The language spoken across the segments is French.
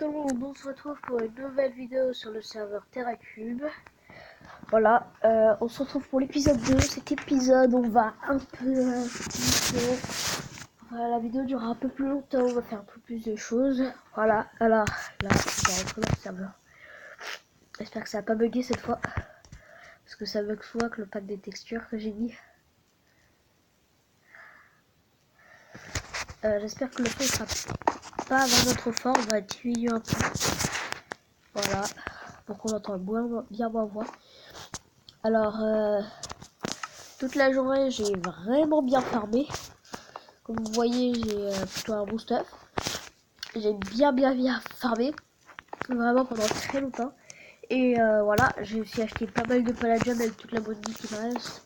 tout le monde, on se retrouve pour une nouvelle vidéo sur le serveur TerraCube. Voilà, on se retrouve pour l'épisode 2. Cet épisode, on va un peu... la vidéo durera un peu plus longtemps, on va faire un peu plus de choses. Voilà, alors là, on va rentrer dans le serveur. J'espère que ça n'a pas bugué cette fois. Parce que ça bug souvent avec le pack des textures que j'ai mis. J'espère que le son sera pas vraiment trop fort, on va diminuer un peu. Voilà, pour qu'on entende bien ma voix. Alors, toute la journée, j'ai vraiment bien farmé. Comme vous voyez, j'ai plutôt un bon stuff. J'ai bien farmé. Vraiment pendant très longtemps. Et voilà, j'ai aussi acheté pas mal de palladium avec toute la monnaie qui me reste.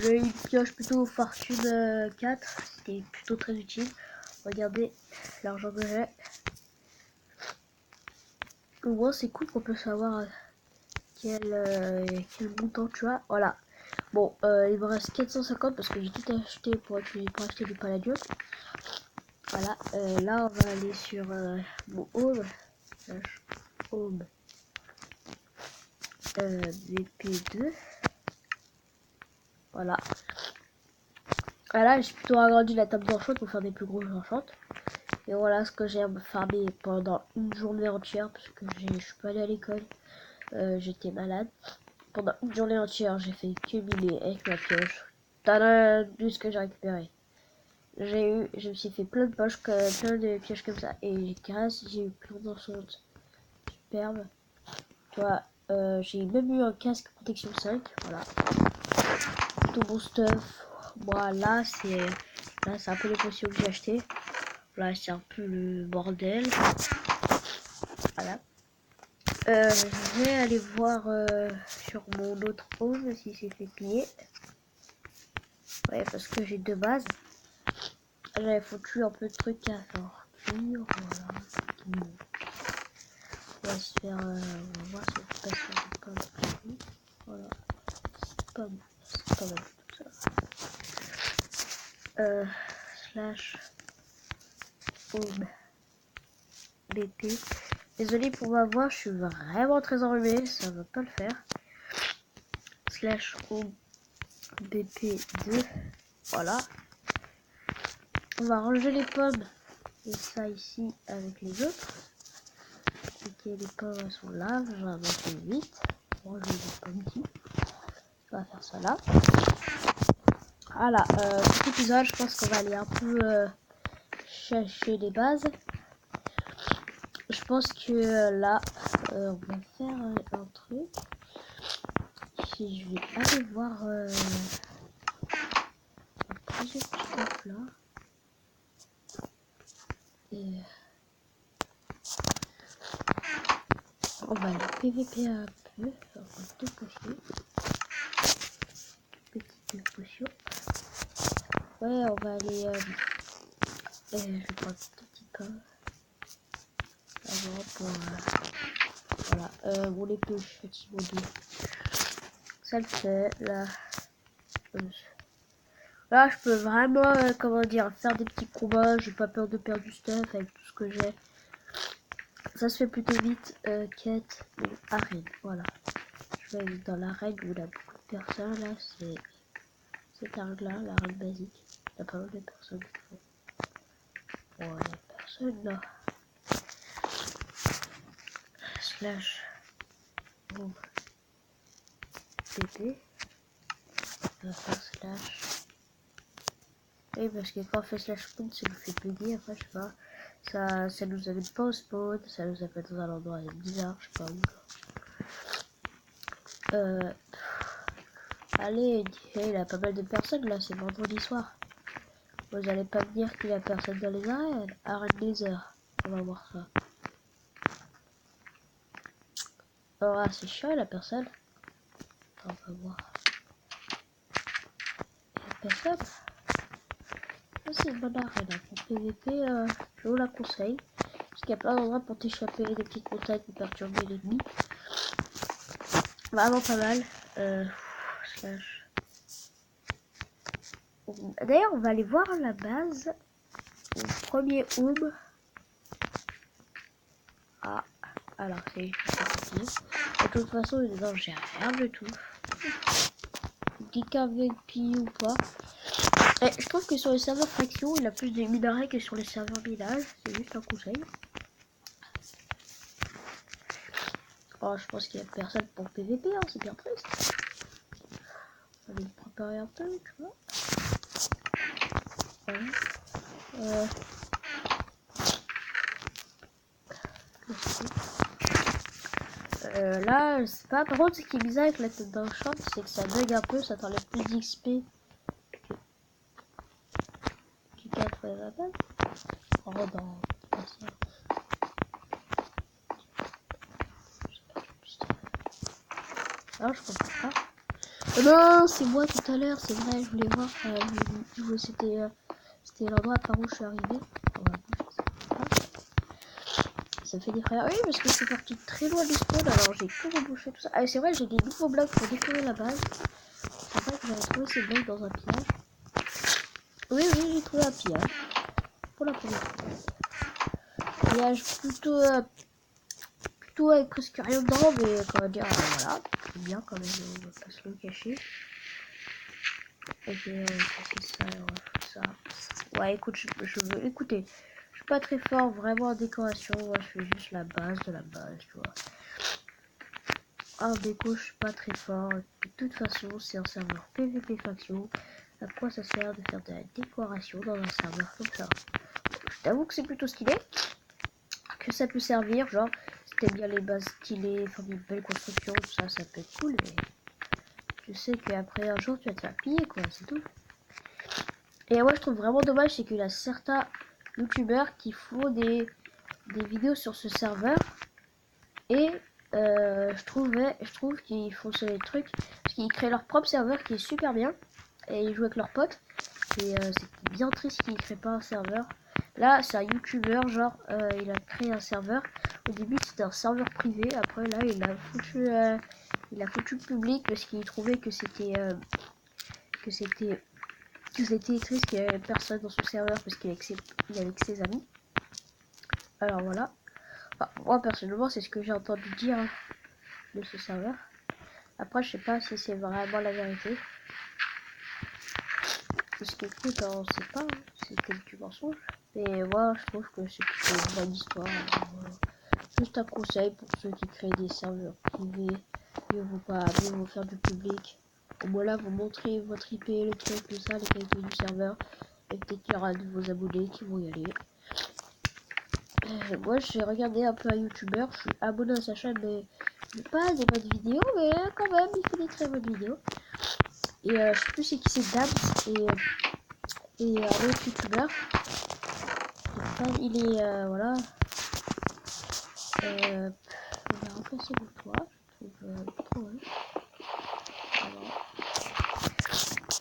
J'ai eu une pioche plutôt fortune 4. C'était plutôt très utile. Regardez l'argent que j'ai. Au moins, c'est cool qu'on peut savoir quel montant tu as. Voilà. Bon, il me reste 450 parce que j'ai tout acheté pour acheter du palladium. Voilà, là on va aller sur mon home, home BP2. Voilà. Là j'ai plutôt agrandi la table d'enchant pour faire des plus gros enchants. Et voilà ce que j'ai farmé pendant une journée entière parce que je suis pas allé à l'école. J'étais malade. Pendant une journée entière, j'ai fait que miner avec ma pioche. Tada, de ce que j'ai récupéré. Je me suis fait plein de poches, plein de pioches comme ça. Et grâce, j'ai eu plein d'enchantes superbes. Tu vois, j'ai même eu un casque protection 5. Voilà. Tout bon stuff. Moi, là, c'est un peu les potions que j'ai acheté. Là, c'est un peu le bordel. Voilà. Je vais aller voir sur mon autre home si c'est fait piller. Ouais, parce que j'ai deux bases. J'avais foutu un peu de trucs à sortir. Voilà. On va se faire. On va voir si on peut passer des pommes. Voilà. C'est pas mal tout ça. Slash home BP. Désolé pour ma voix, je suis vraiment très enrhumé, ça va pas le faire. Slash home BP2. Voilà. On va ranger les pommes. Et ça ici avec les autres. Ok, les pommes sont là. J'en ai monté 8. Ranger les pommes ici. On va faire ça là. Voilà, cet épisode, je pense qu'on va aller un peu chercher les bases. Je pense que là, on va faire un truc. Si je vais aller voir un projet de stuff là. Et on va aller PVP un peu. On va deux potions. Petite potion. Ouais, on va aller. Je vais prendre un petit peu. Avant pour. Voilà, mon épée, je suis fatigué. Ça le fait, là. Là, je peux vraiment, comment dire, faire des petits combats. J'ai pas peur de perdre du stuff avec tout ce que j'ai. Ça se fait plutôt vite. Quête ou arène. Voilà. Je vais aller dans l'arène où il y a beaucoup de personnes. Là, c'est cette arène-là, l'arène basique. Il y a pas mal de personnes qui font. Bon, il y a personne là. Slash. Bon. TP. On va faire slash. Oui, parce que quand on fait slash spawn, ça nous fait bugger. Après, je sais pas. Ça nous amène pas au spawn. Ça nous amène dans un endroit bizarre. Je sais pas où. Allez, il y a pas mal de personnes là. C'est vendredi soir. Vous allez pas me dire qu'il y a personne dans les arènes. Arène des heures. On va voir ça. Oh, c'est chiant la personne. On va voir. Il y a personne. C'est une bonne arène. Pour PVP, je vous la conseille. Parce qu'il y a plein d'endroits pour t'échapper, des petites montagnes pour perturber l'ennemi. Vraiment pas mal. Slash. D'ailleurs, on va aller voir la base. Au premier home. Ah, alors c'est compliqué. De toute façon, dedans, j'ai rien du tout. DKVP ou pas. Et je trouve que sur les serveurs faction, il a plus de minerais que sur les serveurs village. C'est juste un conseil. Oh, je pense qu'il y a personne pour PVP, hein, c'est bien triste. On va lui préparer un peu, tu vois. Voilà. Là, je sais pas. Par contre, ce qui est bizarre avec la tête d'un chat, c'est que ça bug un peu, ça t'enlève plus d'XP que 4 la base. Oh, dans ça. Alors, je comprends pas. Oh non, c'est moi tout à l'heure, c'est vrai, je voulais voir. C'était l'endroit par où je suis arrivé. Ça me fait des frères. Oui, parce que je suis parti très loin du spawn, alors j'ai tout rebouché tout ça. Ah, c'est vrai, j'ai des nouveaux blocs pour décorer la base. C'est vrai que j'avais trouvé ces blocs dans un pillage. Oui, j'ai trouvé un pillage. Pour la première fois. Pillage plutôt avec presque rien dedans, mais comment dire, voilà. C'est bien quand même, on va pas se le cacher. Ok, c'est ça, on va faire ça. Ouais, écoute, je veux. Écoutez, je suis pas très fort vraiment en décoration. Moi, je fais juste la base de la base, tu vois. En déco, je suis pas très fort. De toute façon, c'est un serveur PVP faction. À quoi ça sert de faire de la décoration dans un serveur comme ça? Je t'avoue que c'est plutôt stylé. Que ça peut servir, genre, si t'aimes bien les bases stylées, enfin des belles constructions, tout ça, ça peut être cool, mais tu sais qu'après un jour, tu vas te faire piller, quoi, c'est tout. Et moi, je trouve vraiment dommage, c'est qu'il y a certains youtubeurs qui font des vidéos sur ce serveur. Et je trouve qu'ils font ces trucs, parce qu'ils créent leur propre serveur qui est super bien. Et ils jouent avec leurs potes. Et c'est bien triste qu'ils créent pas un serveur. Là, c'est un youtubeur, genre, il a créé un serveur. Au début, c'était un serveur privé. Après, là, il a foutu public parce qu'il trouvait que c'était triste qu'il y avait personne dans son serveur parce qu'il est avec ses amis. Alors voilà. Enfin, moi personnellement, c'est ce que j'ai entendu dire de ce serveur. Après, je sais pas si c'est vraiment la vérité. Parce que écoute, on sait pas, hein, c'est peut-être du mensonge. Mais moi, je trouve que c'est plutôt une bonne histoire. Voilà. Juste un conseil pour ceux qui créent des serveurs privés. Mieux vaut faire du public. Au moins là, vous montrez votre IP, le truc, tout ça, les qualités du serveur. Et peut-être qu'il y aura de vos abonnés qui vont y aller. Moi, j'ai regardé un peu un youtubeur. Je suis abonné à sa chaîne, mais pas des bonnes vidéos. Mais quand même, il fait des très bonnes vidéos. Et je sais plus c'est qui, c'est Dabs et un autre youtubeur. Il est voilà. On va remplacer le toit. Je trouve trop moche.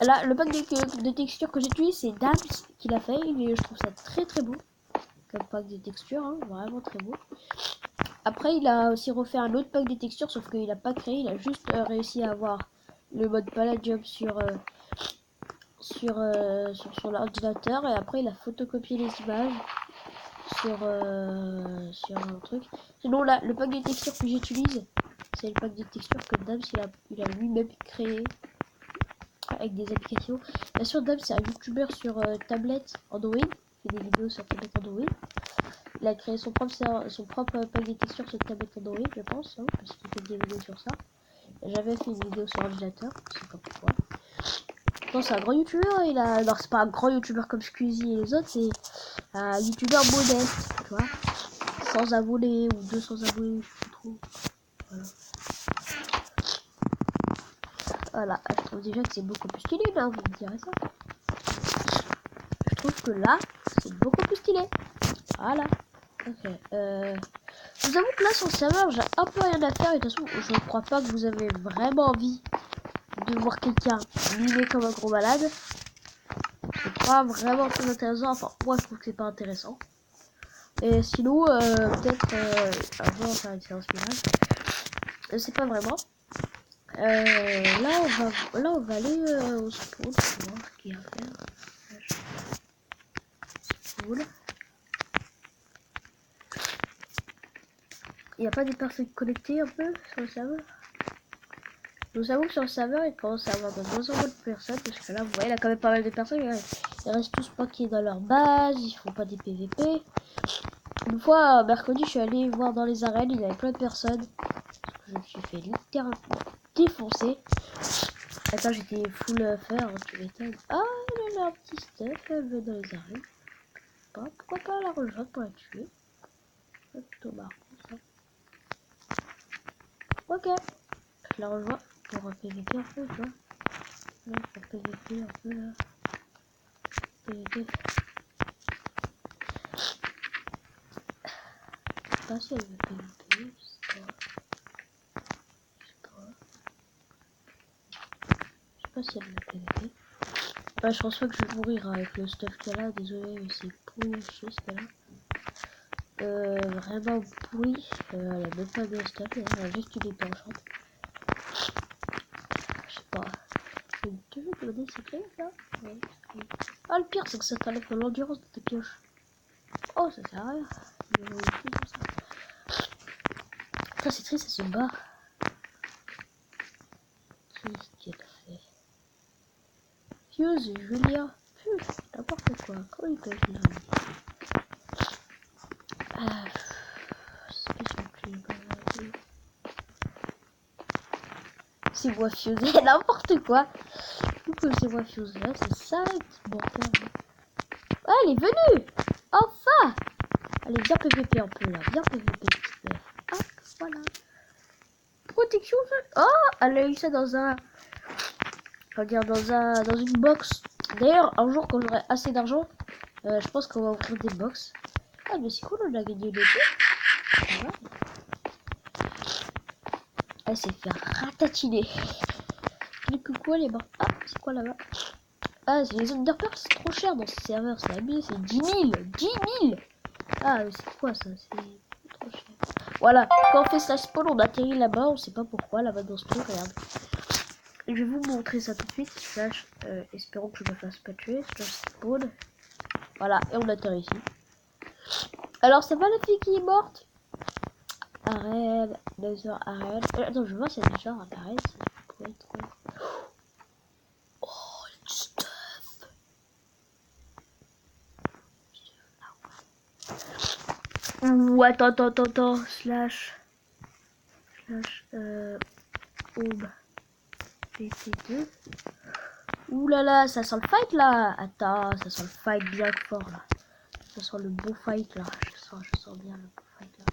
Là, le pack de textures que j'utilise, c'est Dabs qui l'a fait. Et je trouve ça très très beau. Comme pack de textures, hein, vraiment très beau. Après, il a aussi refait un autre pack de textures, sauf qu'il a pas créé, il a juste réussi à avoir le mode Palladium sur son ordinateur, et après il a photocopié les images sur un truc. Sinon là, le pack de textures que j'utilise, c'est le pack de textures que Dabs il a lui-même créé avec des applications. Bien sûr, Dabs c'est un youtubeur sur tablette Android, il fait des vidéos sur tablette Android. Il a créé son propre pack de textures sur tablette Android, je pense, hein, parce qu'il fait des vidéos sur ça. J'avais fait une vidéo sur ordinateur, je sais pas pourquoi. Non, c'est un grand youtubeur, non, c'est pas un grand youtubeur comme Squeezie et les autres, c'est un youtubeur modeste, tu vois. 100 abonnés ou 200 abonnés, je sais pas trop. Voilà. Voilà, je trouve déjà que c'est beaucoup plus stylé, là, vous me direz ça. Je trouve que là, c'est beaucoup plus stylé. Voilà. Ok. Je vous avoue que là, sur le serveur, j'ai un peu rien à faire. Et de toute façon, je ne crois pas que vous avez vraiment envie de voir quelqu'un mimer comme un gros malade. C'est pas vraiment très intéressant. Enfin, moi, je trouve que c'est pas intéressant. Et sinon, peut-être un jour faire une séance finale. C'est pas vraiment. Là, on va aller au spawn pour voir ce qu'il y a à faire. Spawn. Il n'y a pas des personnes connectées un peu sur le serveur? Nous avons que sur le serveur, il commence à avoir de moins en moins de personnes. Parce que là, vous voyez, il y a quand même pas mal de personnes. Ils restent tous bloqués dans leur base. Ils font pas des PVP. Une fois, mercredi, je suis allé voir dans les arènes. Il y avait plein de personnes. Je me suis fait littéralement défoncer. Attends, j'étais full fer, hein, tu m'étonnes. Ah, elle a un petit stuff. Elle veut dans les arènes. Pourquoi pas la rejoindre pour la tuer? C'est plutôt marrant ça. Ok. Je la rejoins pour un PVP un peu, tu vois. Là, pour PVP un peu là. PVP. Je sais pas si elle veut PVP, je sais pas si elle veut PVP. Bah, je pense pas que je vais mourir avec le stuff qu'elle a, désolé, mais c'est pourri chier ce qu'elle a. Vraiment pourri. Elle a même pas de stuff, elle a juste une épée enchantée. Je sais pas. Je vais toujours donner ses clés là. Ouais. Ah, le pire c'est que ça t'enlève l'endurance de tes pioches. Oh, ça sert à rien. Putain, c'est triste, ça se barre. Qu'est-ce qu'elle fait? Fuse, Julia. Fuse, n'importe quoi. Comment il peut être là? C'est moi Fuse, n'importe quoi. Pourquoi c'est moi Fuse là? C'est ça, bon terme. Ah, elle est venue! Enfin! Allez, viens PVP un peu là. Viens PVP. Ah, voilà. Protection. Oh, elle a eu ça dans un. On va dire dans une box. D'ailleurs, un jour quand j'aurai assez d'argent, je pense qu'on va ouvrir des box. Ah, mais c'est cool, on a gagné le jeu. Elle s'est fait ratatiner. Les coucou, elle est morte. Ah, c'est quoi là-bas? Ah, c'est les Underperks, c'est trop cher dans ce serveur, c'est abusé, c'est 10 000. 10 000. Ah, mais c'est quoi ça? C'est trop cher. Voilà, quand on fait slash spawn, on atterrit là-bas, on sait pas pourquoi, là-bas dans ce truc, regarde. Et je vais vous montrer ça tout de suite. Slash, espérons que je me fasse pas tuer. Slash spawn. Voilà, et on atterrit ici. Alors, ça va la fille qui est morte? Arrête, 2 heures, arrête. Attends, je vois si elle est genre arrête. Oh, le stuff. Ouh, attends. Slash, home. PT2. Ouh là là, ça sent le fight là. Attends, ça sent le fight bien fort là. Ça sent le beau fight là. Je sens bien le beau fight là.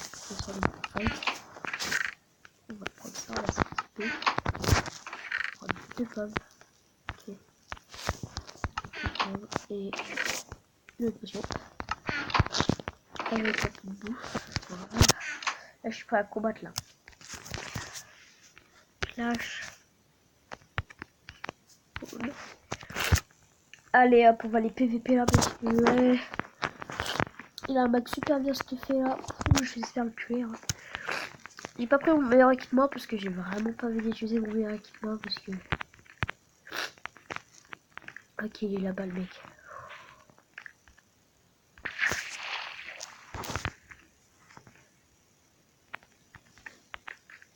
Ça sent le beau fight. On va prendre ça, on va s'équiper. On va prendre 2 pommes. Ok. 2 pommes et une autre potion. Avec la petite bouffe. Voilà. Là, je suis prêt à combattre là. Clash. Allez hop, on va les PVP là parce que ouais. Il a un mec super bien stuffé là. J'espère le tuer. Hein. J'ai pas pris mon meilleur équipement parce que j'ai vraiment pas envie d'utiliser mon meilleur équipement parce que. Ok, il est là-bas le mec.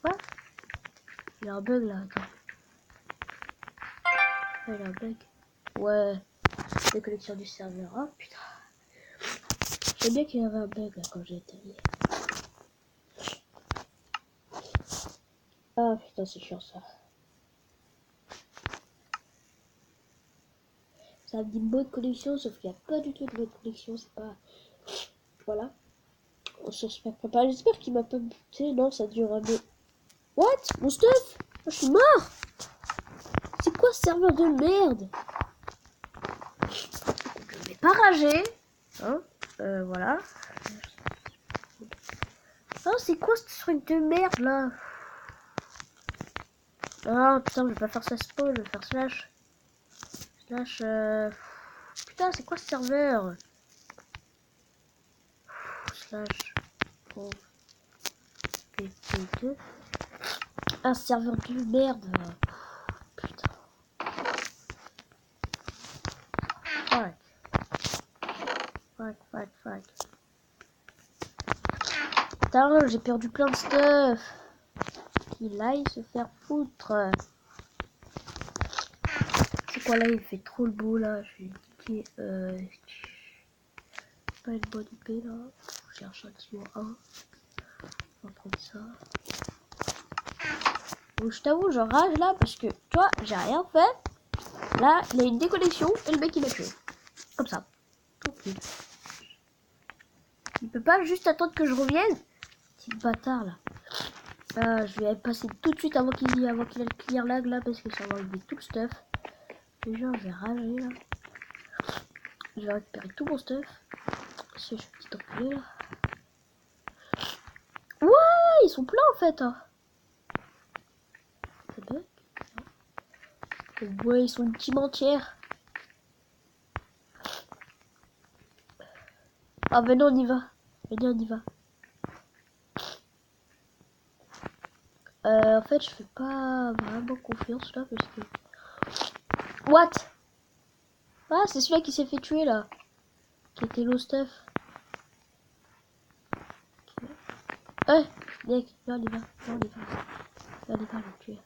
Quoi? Il a un bug là, attends. Ouais, il a un bug. Ouais. Déconnexion du serveur. Oh putain. Je sais bien qu'il y avait un bug là, quand j'ai été allé. Ah putain, c'est chiant ça. Ça me dit bonne connexion, sauf qu'il n'y a pas du tout de bonne connexion, c'est pas. Voilà. On se respecte pas. J'espère qu'il m'a pas buté. Non, ça dure un peu. What? Mon stuff? Je suis mort! C'est quoi ce serveur de merde? Je vais pas rager. Hein? Voilà. Oh, c'est quoi ce truc de merde là? Ah putain, je vais pas faire ça spawn, je vais faire slash. Slash. Putain, c'est quoi ce serveur? Slash. Oh. PT2. Un serveur de merde. Putain. Fuck. Putain, j'ai perdu plein de stuff. Qu'il aille se faire foutre. C'est quoi là? Il fait trop le beau là. Je vais cliquer. Pas une bonne IP là. Je cherche un petit mot 1. On va prendre ça. Donc, je t'avoue, je rage là parce que, tu vois, j'ai rien fait. Là, il y a une déconnexion et le mec il m'a tué. Comme ça. Tranquille. Il peut pas juste attendre que je revienne. Petit bâtard là. Je vais passer tout de suite avant qu'il ait le clear lag là parce que ça va enlever tout le stuff. Déjà, je vais rager là. Je vais récupérer tout mon stuff. Si je suis petit enculé là. Ouais, ils sont pleins en fait. Hein. Ça bug. Ouais, ils sont une team entière. Ah, venez, on y va. Venez, on y va. En fait, je fais pas vraiment confiance là parce que. What? Ah, c'est celui-là qui s'est fait tuer là. Qui était low stuff. Okay. Mec, viens, on y va. Viens, on y va. Viens, on y va, le tuer.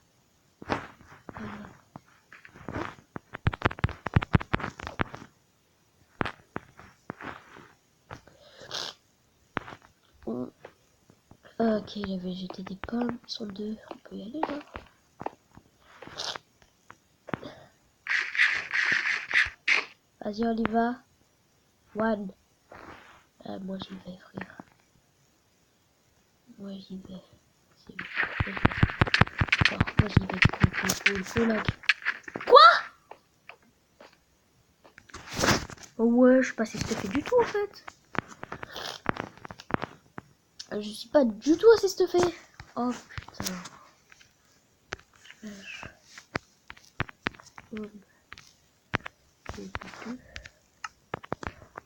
Ok, j'avais jeté des pommes. Ils sont deux. On peut y aller là. Vas-y, on y va. One. Moi j'y vais, frère. Moi j'y vais. C'est bon. Moi j'y vais. Cool, lag. Quoi? Oh ouais, je sais pas si c'est fait du tout en fait. Je suis pas du tout assez stuffé. Oh putain.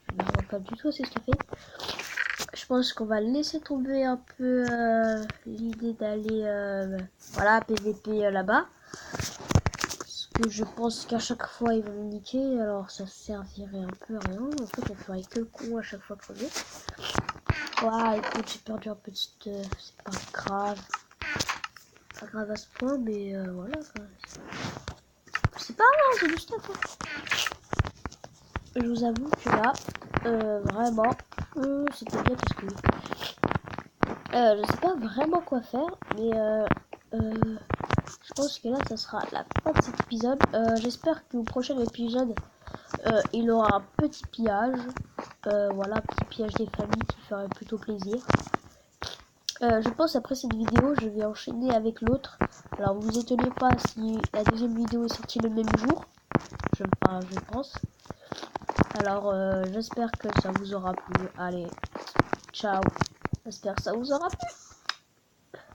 Je pas du tout assez stuffé. Je pense qu'on va laisser tomber un peu l'idée d'aller voilà PVP là-bas. Parce que je pense qu'à chaque fois ils vont me niquer. Alors ça servirait un peu à rien. En fait on ferait que le con à chaque fois premier. Ouais, écoute, j'ai perdu un peu de stuff, c'est pas grave. Pas grave à ce point, mais voilà. C'est pas grave, c'est du stuff. Hein. Je vous avoue que là, vraiment, c'était bien parce que je sais pas vraiment quoi faire, mais je pense que là, ça sera la fin de cet épisode. J'espère qu'au prochain épisode, il aura un petit pillage. Voilà, petit pillage des familles qui ferait plutôt plaisir. Je pense après cette vidéo, je vais enchaîner avec l'autre. Alors vous étonnez pas si la deuxième vidéo est sortie le même jour. Je pense. Alors j'espère que ça vous aura plu. Allez, ciao. J'espère que ça vous aura plu.